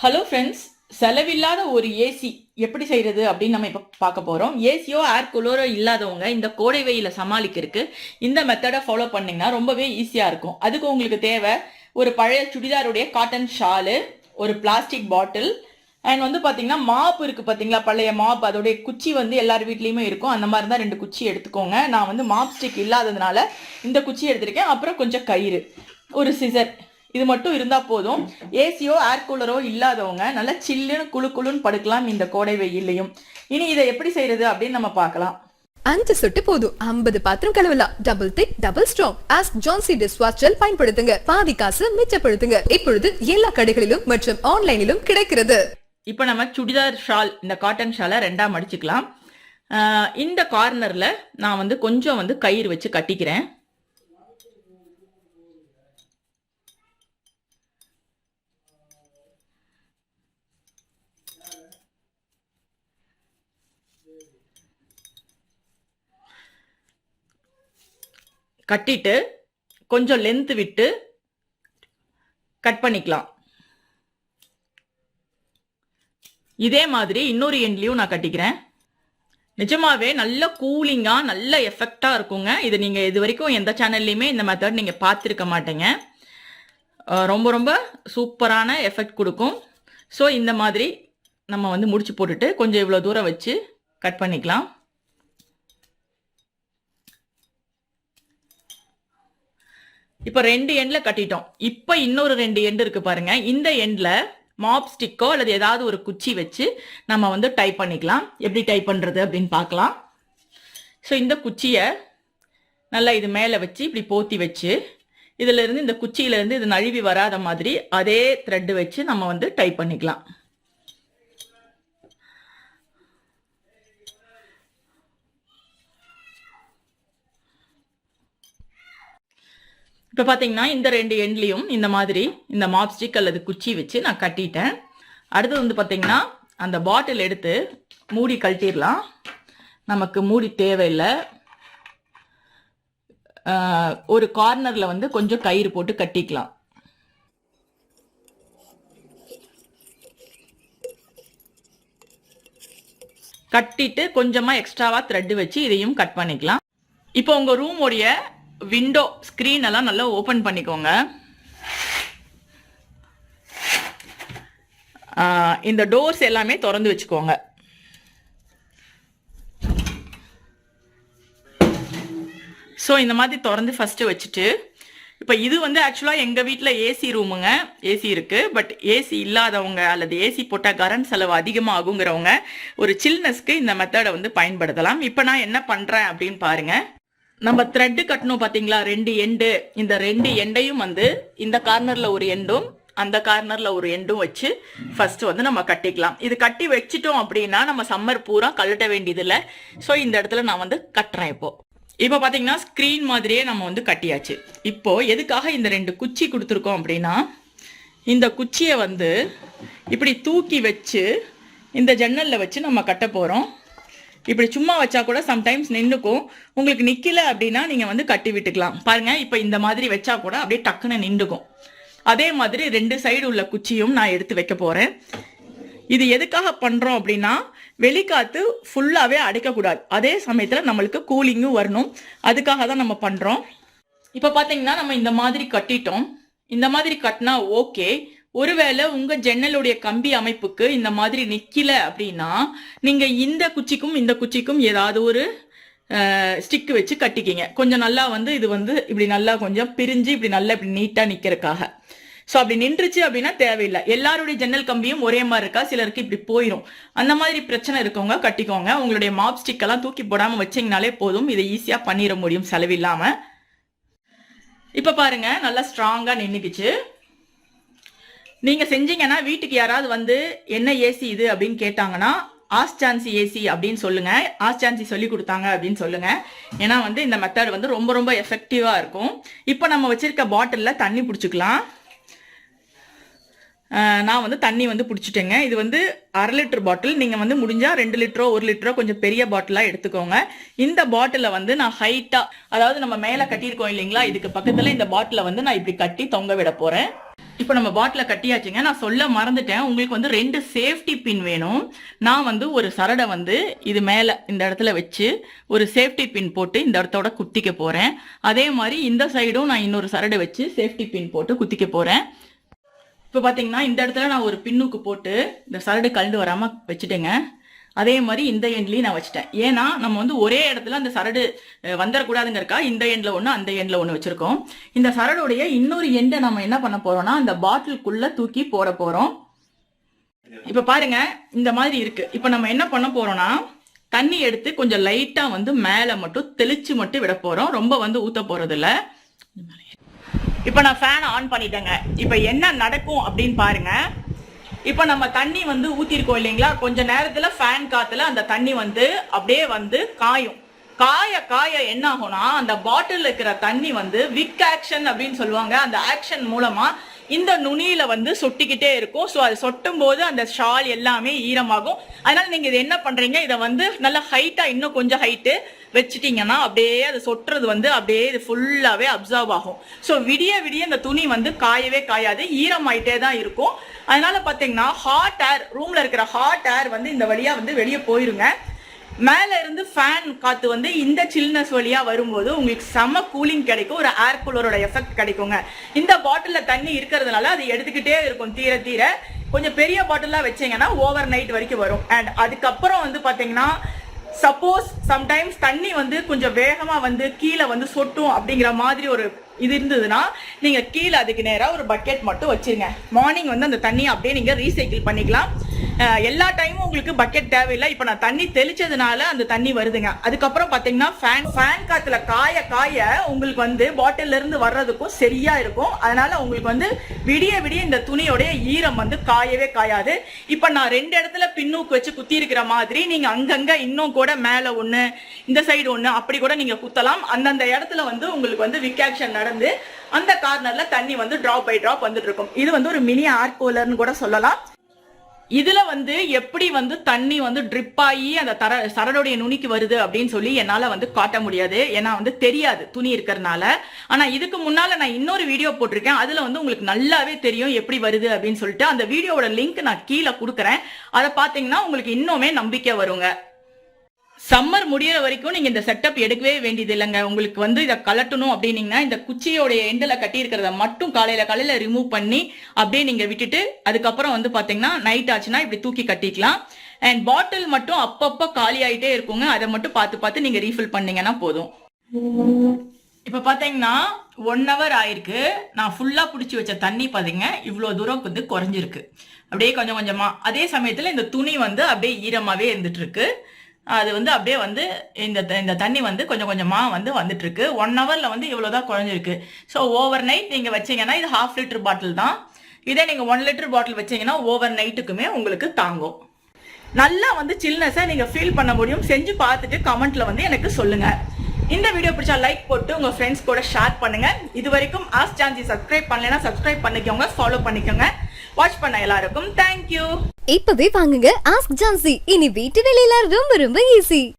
Hello friends, செலவில்லாத ஒரு AC எப்படி செய்கிறது அப்படின்னு நம்ம இப்போ பார்க்க போகிறோம். ஏசியோ ஏர் கூலரோ இல்லாதவங்க இந்த கோடை வெயில சமாளிக்கிறதுக்கு இந்த மெத்தடை ஃபாலோ பண்ணிங்கன்னா ரொம்பவே ஈஸியாக இருக்கும். அதுக்கு உங்களுக்கு தேவை ஒரு பழைய சுடிதாருடைய காட்டன் ஷாலு, ஒரு பிளாஸ்டிக் பாட்டில் அண்ட் வந்து பார்த்தீங்கன்னா மாப் இருக்குது பார்த்தீங்களா, பழைய மாப். அதோடைய குச்சி வந்து எல்லார் வீட்லேயுமே இருக்கும். அந்த மாதிரி தான் 2 குச்சி எடுத்துக்கோங்க. நான் வந்து மாப் ஸ்டிக் இல்லாததுனால இந்த குச்சி எடுத்திருக்கேன். அப்புறம் கொஞ்சம் கயிறு, ஒரு சிசர், இது மட்டும் இருந்தா போதும். ஏசியோ ஏர் கூலரோ இல்லாதவங்க நல்லா சில்லுன்னு குளு குளுன்னு படுக்கலாம் இந்த கோடை வெயிலையும். இனி இதை எப்படி செய்யறது அப்படின்னு நம்ம பார்க்கலாம். 5 சொட்டு போதும் 50 பாத்திரம் கழுவலாம். Double thick double strong ASK Jhansi dishwash gel பயன்படுத்துங்க. பாதி காசு மிச்சப்படுத்துங்க. இப்பொழுது எல்லா கடைகளிலும் மற்றும் ஆன்லைனிலும் கிடைக்கிறது. இப்போ நம்ம சுடிதார் ஷால், இந்த காட்டன் ஷாலை 2ஆ மடிச்சுக்கலாம். இந்த கார்னர்ல நான் வந்து கொஞ்சம் வந்து கயிறு வச்சு கட்டிக்கிறேன். கட்டிட்டு கொஞ்சம் லென்த் விட்டு கட் பண்ணிக்கலாம். இதே மாதிரி இன்னொரு எண்ட்லயும் நான் கட்டிக்கிறேன். நிஜமாவே நல்ல கூலிங்கா நல்ல எஃபெக்டா இருக்குங்க. இது நீங்க இது வரைக்கும் எந்த சேனல்லையுமே இந்த மெத்தட் நீங்க பார்த்துருக்க மாட்டீங்க. ரொம்ப ரொம்ப சூப்பரான எஃபெக்ட் கொடுக்கும். ஸோ இந்த மாதிரி நம்ம வந்து முடிச்சு போட்டுட்டு கொஞ்சம் இவ்வளோ தூரம் வச்சு கட் பண்ணிக்கலாம். இப்போ 2 எண்ட்ல கட்டிட்டோம். இப்போ இன்னொரு 2 எண்ட் இருக்கு பாருங்க. இந்த எண்ட்ல மாப் ஸ்டிக்கோ அல்லது ஏதாவது ஒரு குச்சி வச்சு நம்ம வந்து டைப் பண்ணிக்கலாம். எப்படி டைப் பண்றது அப்படின்னு பார்க்கலாம். ஸோ இந்த குச்சியை நல்லா இது மேலே வச்சு இப்படி போத்தி வச்சு இதுல இருந்து இந்த குச்சியில இருந்து இது நழுவி வராத மாதிரி அதே த்ரெட் வச்சு நம்ம வந்து டைப் பண்ணிக்கலாம். இப்போ பார்த்தீங்கன்னா இந்த 2 எண்ட்லையும் இந்த மாதிரி இந்த மாப் ஸ்டிக் அல்லது குச்சி வச்சு நான் கட்டிட்டேன். அடுத்து வந்து பார்த்தீங்கன்னா அந்த பாட்டில் எடுத்து மூடி கழட்டிடலாம். நமக்கு மூடி தேவையில்லை. ஒரு கார்னரில் வந்து கொஞ்சம் கயிறு போட்டு கட்டிக்கலாம். கட்டிட்டு கொஞ்சமாக எக்ஸ்ட்ராவாக த்ரெட் வச்சு இதையும் கட் பண்ணிக்கலாம். இப்போ உங்கள் ரூமோடைய விண்டோ ஸ்க்ரீன் எல்லாம் நல்லா ஓப்பன் பண்ணிக்கோங்க. இந்த டோர்ஸ் எல்லாமே திறந்து வச்சுக்கோங்க. ஸோ இந்த மாதிரி திறந்து ஃபஸ்ட்டு வச்சுட்டு, இப்போ இது வந்து ஆக்சுவலாக எங்கள் வீட்டில் ஏசி ரூமுங்க, ஏசி இருக்குது. பட் ஏசி இல்லாதவங்க அல்லது ஏசி போட்டால் கரண்ட் செலவு அதிகமாகுங்கிறவங்க ஒரு சில்னஸ்க்கு இந்த மெத்தடை வந்து பயன்படுத்தலாம். இப்போ நான் என்ன பண்ணுறேன் அப்படின்னு பாருங்கள். நம்ம த்ரெட்டு கட்டணும் பார்த்தீங்களா, 2 எண்டு. இந்த 2 எண்டையும் வந்து இந்த கார்னரில் ஒரு எண்டும் அந்த கார்னரில் ஒரு எண்டும் வச்சு ஃபர்ஸ்ட் வந்து நம்ம கட்டிக்கலாம். இது கட்டி வச்சிட்டோம் அப்படின்னா நம்ம சம்மர் பூரா கழட்ட வேண்டியதில்லை. ஸோ இந்த இடத்துல நான் வந்து கட்டுறேன். இப்போ பார்த்தீங்கன்னா ஸ்க்ரீன் மாதிரியே நம்ம வந்து கட்டியாச்சு. இப்போ எதுக்காக இந்த 2 குச்சி கொடுத்துருக்கோம் அப்படின்னா, இந்த குச்சியை வந்து இப்படி தூக்கி வச்சு இந்த ஜன்னலில் வச்சு நம்ம கட்ட போகிறோம். இப்படி சும்மா வச்சா கூட சம்டைம்ஸ் நின்றுக்கும். உங்களுக்கு நிற்கல அப்படின்னா நீங்கள் வந்து கட்டி விட்டுக்கலாம். பாருங்கள், இப்போ இந்த மாதிரி வச்சா கூட அப்படியே டக்குன்னு நின்றுக்கும். அதே மாதிரி 2 சைடு உள்ள குச்சியும் நான் எடுத்து வைக்க போகிறேன். இது எதுக்காக பண்ணுறோம் அப்படின்னா, வெளிக்காற்று ஃபுல்லாகவே அடைக்கக்கூடாது, அதே சமயத்தில் நம்மளுக்கு கூலிங்கும் வரணும். அதுக்காக தான் நம்ம பண்ணுறோம். இப்போ பார்த்தீங்கன்னா நம்ம இந்த மாதிரி கட்டிட்டோம். இந்த மாதிரி கட்டினா ஓகே. ஒருவேளை உங்க ஜன்னலுடைய கம்பி அமைப்புக்கு இந்த மாதிரி நிக்கல அப்படின்னா நீங்க இந்த குச்சிக்கும் இந்த குச்சிக்கும் ஏதாவது ஒரு ஸ்டிக் வச்சு கட்டிக்கிங்க. கொஞ்சம் நல்லா வந்து இது வந்து இப்படி நல்லா கொஞ்சம் பிரிஞ்சு இப்படி நல்லா இப்படி நீட்டா நிக்கிறதுக்காக. ஸோ அப்படி நின்றுச்சு அப்படின்னா தேவையில்லை. எல்லாருடைய ஜன்னல் கம்பியும் ஒரே மாதிரி இருக்கா, சிலருக்கு இப்படி போயிடும். அந்த மாதிரி பிரச்சனை இருக்கவங்க கட்டிக்கோங்க. உங்களுடைய மாப் ஸ்டிக் எல்லாம் தூக்கி போடாம வச்சிங்கனாலே போதும். இதை ஈஸியா பண்ணிட முடியும் செலவில்லாம. இப்ப பாருங்க, நல்லா ஸ்ட்ராங்கா நின்னுக்குச்சு. நீங்க செஞ்சீங்கன்னா வீட்டுக்கு யாராவது வந்து என்ன ஏசி இது அப்படின்னு கேட்டாங்கன்னா ASK Jhansi ஏசி அப்படின்னு சொல்லுங்க. ASK Jhansi சொல்லி கொடுத்தாங்க அப்படின்னு சொல்லுங்க. ஏன்னா வந்து இந்த மெத்தட் வந்து ரொம்ப ரொம்ப எஃபெக்டிவா இருக்கும். இப்போ நம்ம வச்சிருக்க பாட்டில்ல தண்ணி பிடிச்சிக்கலாம். நான் வந்து தண்ணி வந்து பிடிச்சிட்டேங்க. இது வந்து 1/2 லிட்டர் பாட்டில். நீங்கள் வந்து முடிஞ்சா 2 லிட்டரோ 1 லிட்டரோ கொஞ்சம் பெரிய பாட்டிலாக எடுத்துக்கோங்க. இந்த பாட்டிலை வந்து நான் ஹைட்டாக, அதாவது நம்ம மேலே கட்டியிருக்கோம் இல்லைங்களா, இதுக்கு பக்கத்தில் இந்த பாட்டிலை வந்து நான் இப்படி கட்டி தொங்க விட போகிறேன். இப்போ நம்ம பாட்டிலை கட்டியாச்சுங்க. நான் சொல்ல மறந்துட்டேன், உங்களுக்கு வந்து 2 சேஃப்டி பின் வேணும். நான் வந்து ஒரு சரடை வந்து இது மேலே இந்த இடத்துல வச்சு ஒரு சேஃப்டி பின் போட்டு இந்த இடத்தோட குத்திக்க போகிறேன். அதே மாதிரி இந்த சைடும் நான் இன்னொரு சரடை வச்சு சேஃப்டி பின் போட்டு குத்திக்க போகிறேன். இப்போ பார்த்தீங்கன்னா இந்த இடத்துல நான் ஒரு பின்னுக்கு போட்டு இந்த சரடு கழண்டு வராமல் வச்சுட்டேங்க. அதே மாதிரி இந்த எண்ட்லையும் நான் வச்சுட்டேன். ஏன்னா நம்ம வந்து ஒரே இடத்துல அந்த சரடு வந்துடக்கூடாதுங்கிறக்கா இந்த எண்ட்ல ஒன்று அந்த எண்ட்ல ஒன்று வச்சிருக்கோம். இந்த சரடுடைய இன்னொரு எண்டை நம்ம என்ன பண்ண போறோம்னா அந்த பாட்டிலுக்குள்ள தூக்கி போட போறோம். இப்போ பாருங்க இந்த மாதிரி இருக்கு. இப்போ நம்ம என்ன பண்ண போறோம்னா தண்ணி எடுத்து கொஞ்சம் லைட்டா வந்து மேலே மட்டும் தெளிச்சு மட்டும் விட போறோம். ரொம்ப வந்து ஊத்த போறது இல்லை. இப்போ நான் ஃபேன் ஆன் பண்ணிட்டேங்க. இப்போ என்ன நடக்கும் அப்படின்னு பாருங்க. இப்போ நம்ம தண்ணி வந்து ஊத்திருக்கோம் இல்லைங்களா, கொஞ்ச நேரத்துல ஃபேன் காத்துல அந்த தண்ணி வந்து அப்படியே வந்து காயும். காய காய என்ன ஆகும்னா அந்த பாட்டில் இருக்கிற தண்ணி வந்து விக் ஆக்ஷன் அப்படின்னு சொல்லுவாங்க. அந்த ஆக்ஷன் மூலமா இந்த நுனியில வந்து சொட்டிக்கிட்டே இருக்கும். ஸோ அது சொட்டும் போது அந்த ஷால் எல்லாமே ஈரமாகும். அதனால நீங்க இது என்ன பண்றீங்க, இதை வந்து நல்லா ஹைட்டா இன்னும் கொஞ்சம் ஹைட்டு வச்சுட்டீங்கன்னா அப்படியே அது சொட்டுறது வந்து அப்படியே இது ஃபுல்லாவே அப்சர்வ் ஆகும். ஸோ விடிய விடிய இந்த துணி வந்து காயவே காயாது, ஈரமாயிட்டே தான் இருக்கும். அதனால பாத்தீங்கன்னா ஹாட் ஏர், ரூம்ல இருக்கிற ஹாட் ஏர் வந்து இந்த வழியா வந்து வெளியே போயிருங்க. மேல இருந்து ஃபேன் காத்து வந்து இந்த சில்னஸ் வழியா வரும்போது உங்களுக்கு செம கூலிங் கிடைக்கும். ஒரு ஏர் கூலரோட எஃபெக்ட் கிடைக்குங்க. இந்த பாட்டில்ல தண்ணி இருக்கிறதுனால அது எடுத்துக்கிட்டே இருக்கும். தீர தீர கொஞ்சம் பெரிய பாட்டிலா வச்சீங்கன்னா ஓவர் நைட் வரைக்கும் வரும். அண்ட் அதுக்கப்புறம் வந்து பாத்தீங்கன்னா சப்போஸ் சம்டைம்ஸ் தண்ணி வந்து கொஞ்சம் வேகமா வந்து கீழே வந்து சொட்டும் அப்படிங்கிற மாதிரி ஒரு இது இருந்ததுன்னா நீங்க கீழே அதுக்கு நேரா ஒரு பக்கெட் மட்டும் வச்சிருங்க. மார்னிங் வந்து அந்த தண்ணியை அப்படியே நீங்க ரீசைக்கிள் பண்ணிக்கலாம். எல்லா டைமும் உங்களுக்கு பக்கெட் தேவையில்லை. இப்போ நான் தண்ணி தெளிச்சதுனால அந்த தண்ணி வருதுங்க. அதுக்கப்புறம் பாத்தீங்கன்னா ஃபேன் காத்துல காய காய உங்களுக்கு வந்து பாட்டில இருந்து வர்றதுக்கும் சரியா இருக்கும். அதனால உங்களுக்கு வந்து விடிய விடிய இந்த துணியோடைய ஈரம் வந்து காயவே காயாது. இப்போ நான் 2 இடத்துல பின்னூக்கு வச்சு குத்தி இருக்கிற மாதிரி நீங்க அங்கங்க இன்னும் கூட மேல ஒண்ணு இந்த சைடு ஒண்ணு அப்படி கூட நீங்க குத்தலாம். அந்தந்த இடத்துல வந்து உங்களுக்கு வந்து விக்காக்ஷன் நடந்து அந்த கார்னர்ல தண்ணி வந்து டிராப் பை டிராப் வந்துட்டு இருக்கும். இது வந்து ஒரு மினி ஏர் கூலர்னு கூட சொல்லலாம். இதுல வந்து எப்படி வந்து தண்ணி வந்து ட்ரிப் ஆகி அந்த சரடுடைய நுனிக்கு வருது அப்படின்னு சொல்லி என்னால வந்து காட்ட முடியாது. ஏன்னா வந்து தெரியாது துணி இருக்கிறதுனால. ஆனா இதுக்கு முன்னால நான் இன்னொரு வீடியோ போட்டிருக்கேன். அதுல வந்து உங்களுக்கு நல்லாவே தெரியும் எப்படி வருது அப்படின்னு சொல்லிட்டு. அந்த வீடியோவோட லிங்க் நான் கீழே கொடுக்குறேன். அதை பாத்தீங்கன்னா உங்களுக்கு இன்னுமே நம்பிக்கை வருங்க. சம்மர் முடியற வரைக்கும் நீங்க இந்த செட்டப் எடுக்கவே வேண்டியது இல்லைங்க. உங்களுக்கு வந்து இதை கலட்டணும் அப்படின்னீங்கன்னா இந்த குச்சியோடைய எண்டில் கட்டி இருக்கிறத மட்டும் காலையில ரிமூவ் பண்ணி அப்படியே நீங்க விட்டுட்டு அதுக்கப்புறம் வந்து பாத்தீங்கன்னா நைட் ஆச்சுன்னா இப்படி தூக்கி கட்டிக்கலாம். அண்ட் பாட்டில் மட்டும் அப்பப்போ காலி ஆயிட்டே இருக்குங்க. அதை மட்டும் பார்த்து நீங்க ரீஃபில் பண்ணீங்கன்னா போதும். இப்ப பாத்தீங்கன்னா 1 hour ஆயிருக்கு. நான் ஃபுல்லா பிடிச்சி வச்ச தண்ணி பாத்தீங்க இவ்வளோ தூரம் வந்து குறைஞ்சிருக்கு. அப்படியே கொஞ்சம் கொஞ்சமா. அதே சமயத்துல இந்த துணி வந்து அப்படியே ஈரமாவே இருந்துட்டு இருக்கு. அது வந்து அப்படியே வந்து இந்த தண்ணி வந்து கொஞ்சம் கொஞ்சமா வந்து வந்துட்டு இருக்கு. 1 hourல வந்து இவ்வளவுதான் குறைஞ்சிருக்கு. ஸோ ஓவர் நைட் நீங்க வச்சீங்கன்னா இது 1/2 லிட்டர் பாட்டில் தான். இதே நீங்க 1 லிட்டர் பாட்டில் வச்சீங்கன்னா ஓவர் நைட்டுக்குமே உங்களுக்கு தாங்கும். நல்லா வந்து சில்னஸை நீங்க ஃபீல் பண்ண முடியும். செஞ்சு பார்த்துட்டு கமெண்ட்ல வந்து எனக்கு சொல்லுங்க. இந்த வீடியோ பிடிச்சா லைக் போட்டு உங்க ஃப்ரெண்ட்ஸ் கூட ஷேர் பண்ணுங்க. இது வரைக்கும் ஆஸ்க் ஜான்சி சப்ஸ்கிரைப் பண்ணலைன்னா சப்ஸ்கிரைப் பண்ணிக்கோங்க, ஃபாலோ பண்ணிக்கோங்க. வாட்ச் பண்ண எல்லாருக்கும் தேங்க்யூ. இப்பவே வாங்குங்க ஆஸ்க் ஜான்சி. இனி வீட்டு வேலையில ரொம்ப ரொம்ப ஈஸி.